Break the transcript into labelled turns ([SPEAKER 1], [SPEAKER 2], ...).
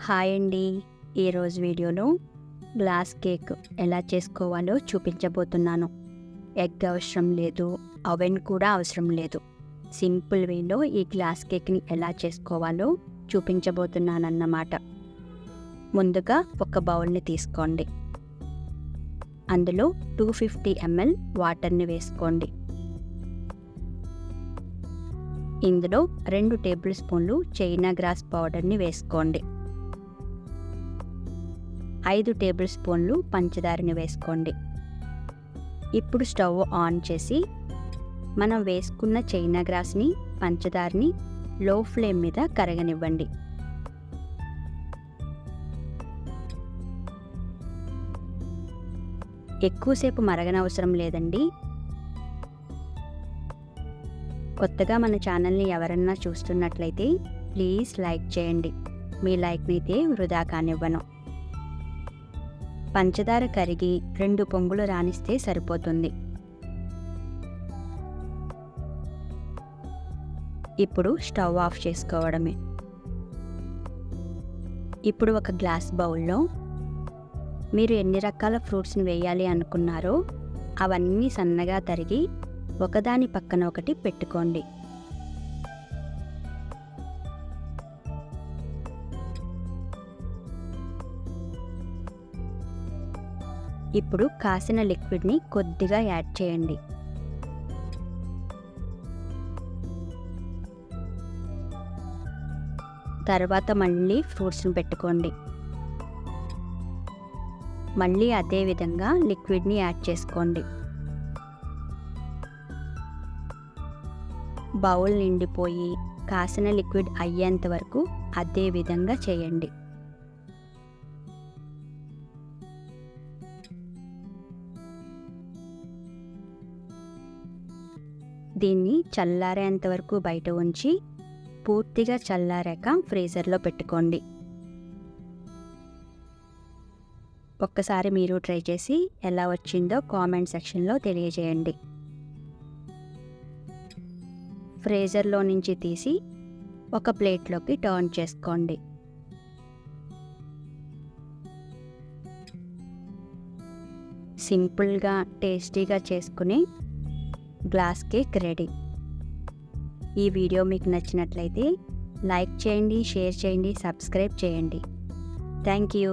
[SPEAKER 1] Hi అండి. ఈరోజు వీడియోలో గ్లాస్ కేక్ ఎలా చేసుకోవాలో చూపించబోతున్నాను. ఎగ్ అవసరం లేదు, ఓవెన్ కూడా అవసరం లేదు. సింపుల్ వేలో ఈ గ్లాస్ కేక్ని ఎలా చేసుకోవాలో చూపించబోతున్నానన్నమాట. ముందుగా ఒక బౌల్ని తీసుకోండి. అందులో 250 ml వాటర్ని వేసుకోండి. ఇందులో 2 టేబుల్ స్పూన్లు చైనా గ్రాస్ పౌడర్ని వేసుకోండి. 5 టేబుల్ స్పూన్లు పంచదారని వేసుకోండి. ఇప్పుడు స్టవ్ ఆన్ చేసి మనం వేసుకున్న చైనా గ్రాస్ని, పంచదారని లో ఫ్లేమ్ మీద కరగనివ్వండి. ఎక్కువసేపు మరగనవసరం లేదండి. కొత్తగా మన ఛానల్ని ఎవరన్నా చూస్తున్నట్లయితే ప్లీజ్ లైక్ చేయండి. మీ లైక్ని అయితే వృధా కానివ్వను. పంచదార కరిగి 2 పొంగులు రానిస్తే సరిపోతుంది. ఇప్పుడు స్టవ్ ఆఫ్ చేసుకోవడమే. ఇప్పుడు ఒక గ్లాస్ బౌల్లో మీరు ఎన్ని రకాల ఫ్రూట్స్ని వేయాలి అనుకున్నారో అవన్నీ సన్నగా తరిగి ఒకదాని పక్కన ఒకటి పెట్టుకోండి. ఇప్పుడు కాసిన లిక్విడ్ని కొద్దిగా యాడ్ చేయండి. తర్వాత మళ్ళీ ఫ్రూట్స్ని పెట్టుకోండి. మళ్ళీ అదే విధంగా లిక్విడ్ని యాడ్ చేసుకోండి. బౌల్ నిండిపోయి కాసిన లిక్విడ్ అయ్యేంత వరకు అదే విధంగా చేయండి. దీన్ని చల్లారేంత వరకు బయట ఉంచి పూర్తిగా చల్లారాక ఫ్రీజర్లో పెట్టుకోండి. ఒక్కసారి మీరు ట్రై చేసి ఎలా వచ్చిందో కామెంట్ సెక్షన్లో తెలియజేయండి. ఫ్రీజర్లో నుంచి తీసి ఒక ప్లేట్లోకి టర్న్ చేసుకోండి. సింపుల్గా టేస్టీగా చేసుకునే గ్లాస్ కేక్ రెడీ. ఈ వీడియో మీకు నచ్చినట్లయితే లైక్ చేయండి, షేర్ చేయండి, సబ్స్క్రైబ్ చేయండి. Thank you.